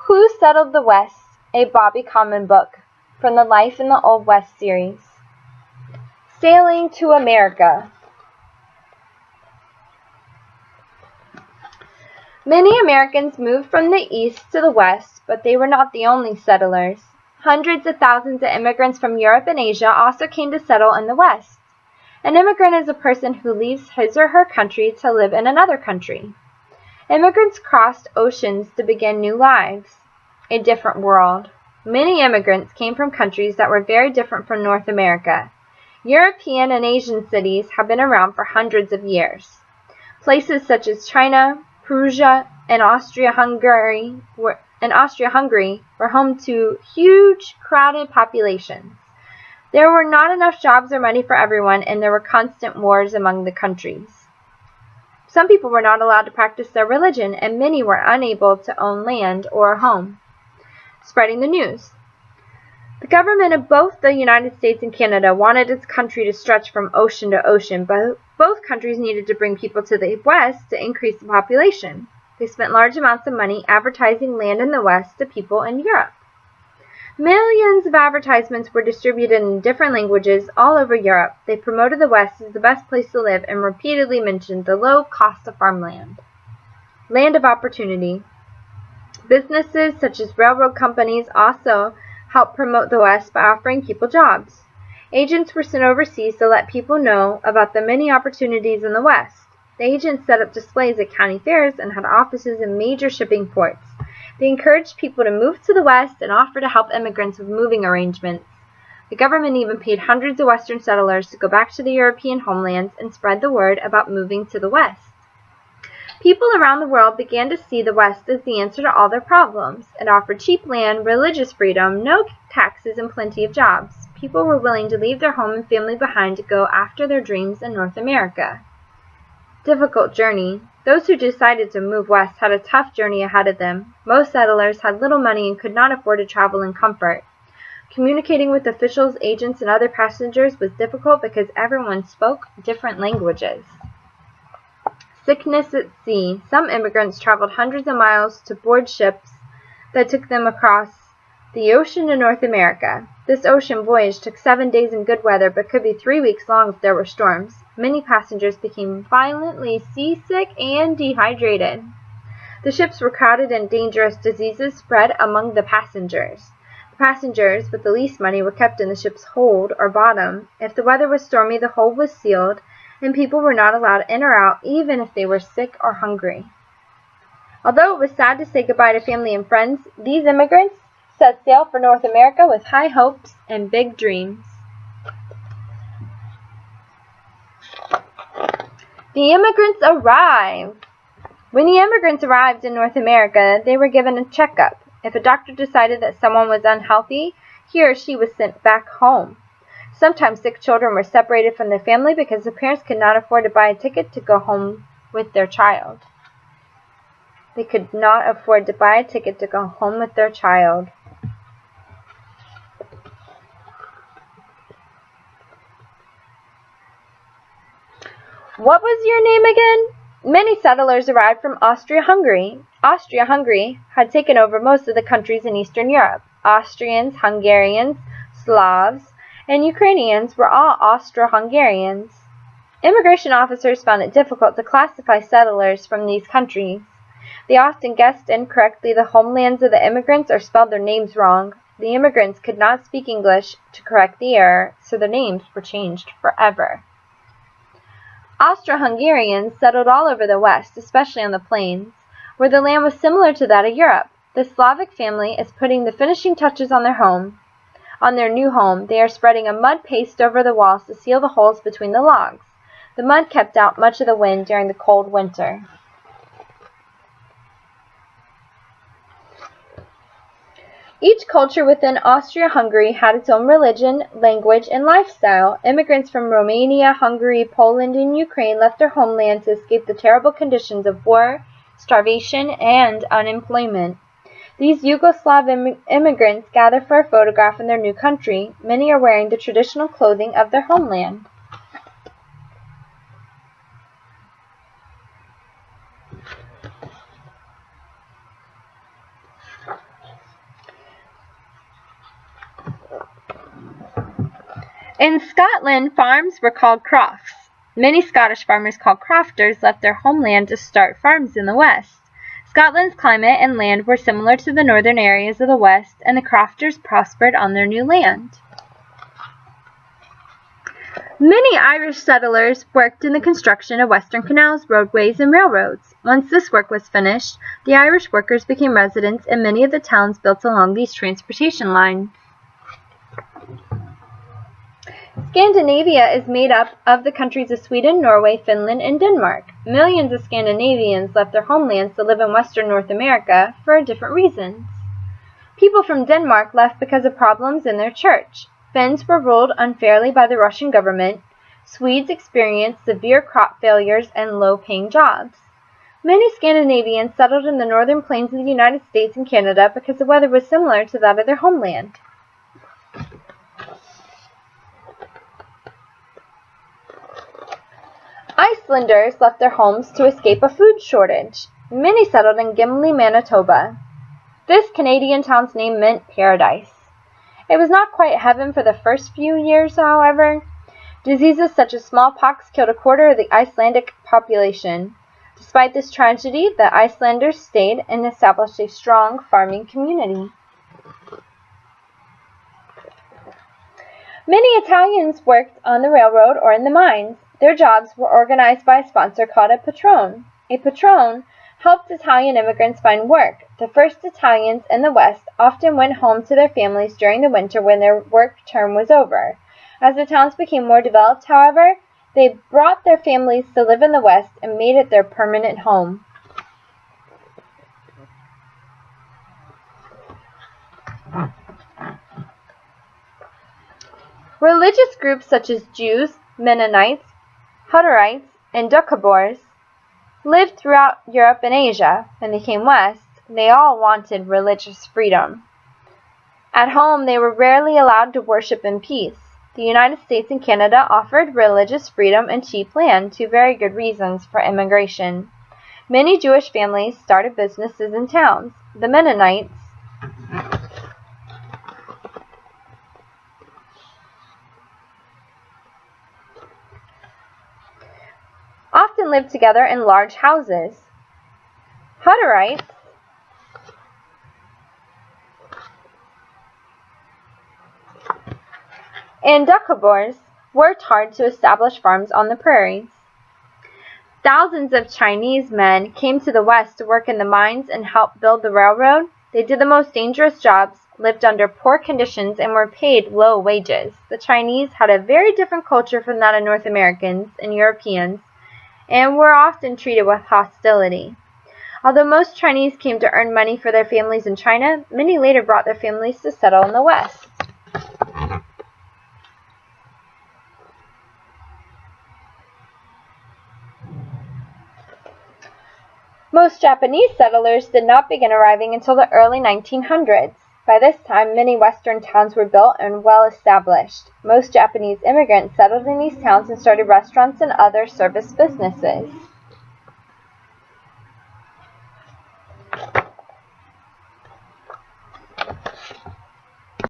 Who Settled the West? A Bobbie Kalman book from the Life in the Old West series. Sailing to America. Many Americans moved from the east to the west, but they were not the only settlers. Hundreds of thousands of immigrants from Europe and Asia also came to settle in the west. An immigrant is a person who leaves his or her country to live in another country. Immigrants crossed oceans to begin new lives. A different world. Many immigrants came from countries that were very different from North America. European and Asian cities have been around for hundreds of years. Places such as China, Prussia, and Austria-Hungary were home to huge, crowded populations. There were not enough jobs or money for everyone, and there were constant wars among the countries. Some people were not allowed to practice their religion, and many were unable to own land or a home. Spreading the news. The government of both the United States and Canada wanted its country to stretch from ocean to ocean, but both countries needed to bring people to the west to increase the population. They spent large amounts of money advertising land in the west to people in Europe. Millions of advertisements were distributed in different languages all over Europe. They promoted the West as the best place to live and repeatedly mentioned the low cost of farmland. Land of opportunity. Businesses such as railroad companies also helped promote the West by offering people jobs. Agents were sent overseas to let people know about the many opportunities in the West. The agents set up displays at county fairs and had offices in major shipping ports. They encouraged people to move to the West and offered to help immigrants with moving arrangements. The government even paid hundreds of Western settlers to go back to the European homelands and spread the word about moving to the West. People around the world began to see the West as the answer to all their problems. It offered cheap land, religious freedom, no taxes, and plenty of jobs. People were willing to leave their home and family behind to go after their dreams in North America. Difficult journey. Those who decided to move west had a tough journey ahead of them. Most settlers had little money and could not afford to travel in comfort. Communicating with officials, agents, and other passengers was difficult because everyone spoke different languages. Sickness at sea. Some immigrants traveled hundreds of miles to board ships that took them across the ocean to North America. This ocean voyage took 7 days in good weather, but could be 3 weeks long if there were storms. Many passengers became violently seasick and dehydrated. The ships were crowded and dangerous diseases spread among the passengers. The passengers with the least money were kept in the ship's hold or bottom. If the weather was stormy, the hold was sealed, and people were not allowed in or out, even if they were sick or hungry. Although it was sad to say goodbye to family and friends, these immigrants set sail for North America with high hopes and big dreams. The immigrants arrived. When the immigrants arrived in North America, they were given a checkup. If a doctor decided that someone was unhealthy, he or she was sent back home. Sometimes sick children were separated from their family because the parents could not afford to buy a ticket to go home with their child. They could not afford to buy a ticket to go home with their child. What was your name again? Many settlers arrived from Austria-Hungary. Austria-Hungary had taken over most of the countries in Eastern Europe. Austrians, Hungarians, Slavs, and Ukrainians were all Austro-Hungarians. Immigration officers found it difficult to classify settlers from these countries. They often guessed incorrectly the homelands of the immigrants or spelled their names wrong. The immigrants could not speak English to correct the error, so their names were changed forever. Austro-Hungarians settled all over the West, especially on the plains, where the land was similar to that of Europe. The Slavic family is putting the finishing touches on their new home. They are spreading a mud paste over the walls to seal the holes between the logs. The mud kept out much of the wind during the cold winter. Each culture within Austria-Hungary had its own religion, language, and lifestyle. Immigrants from Romania, Hungary, Poland, and Ukraine left their homeland to escape the terrible conditions of war, starvation, and unemployment. These Yugoslav immigrants gather for a photograph in their new country. Many are wearing the traditional clothing of their homeland. In Scotland, farms were called crofts. Many Scottish farmers called crofters left their homeland to start farms in the West. Scotland's climate and land were similar to the northern areas of the West, and the crofters prospered on their new land. Many Irish settlers worked in the construction of western canals, roadways, and railroads. Once this work was finished, the Irish workers became residents in many of the towns built along these transportation lines. Scandinavia is made up of the countries of Sweden, Norway, Finland, and Denmark. Millions of Scandinavians left their homelands to live in Western North America for different reasons. People from Denmark left because of problems in their church. Finns were ruled unfairly by the Russian government. Swedes experienced severe crop failures and low-paying jobs. Many Scandinavians settled in the northern plains of the United States and Canada because the weather was similar to that of their homeland. Icelanders left their homes to escape a food shortage. Many settled in Gimli, Manitoba. This Canadian town's name meant paradise. It was not quite heaven for the first few years, however. Diseases such as smallpox killed a quarter of the Icelandic population. Despite this tragedy, the Icelanders stayed and established a strong farming community. Many Italians worked on the railroad or in the mines. Their jobs were organized by a sponsor called a patron. A patron helped Italian immigrants find work. The first Italians in the West often went home to their families during the winter when their work term was over. As the towns became more developed, however, they brought their families to live in the West and made it their permanent home. Religious groups such as Jews, Mennonites, Hutterites, and Doukhobors lived throughout Europe and Asia. When they came west, they all wanted religious freedom. At home, they were rarely allowed to worship in peace. The United States and Canada offered religious freedom and cheap land, two very good reasons for immigration. Many Jewish families started businesses in towns. The Mennonites often lived together in large houses. Hutterites and Doukhobors worked hard to establish farms on the prairies. Thousands of Chinese men came to the West to work in the mines and help build the railroad. They did the most dangerous jobs, lived under poor conditions, and were paid low wages. The Chinese had a very different culture from that of North Americans and Europeans, and were often treated with hostility. Although most Chinese came to earn money for their families in China, many later brought their families to settle in the West. Most Japanese settlers did not begin arriving until the early 1900s. By this time, many western towns were built and well established. Most Japanese immigrants settled in these towns and started restaurants and other service businesses.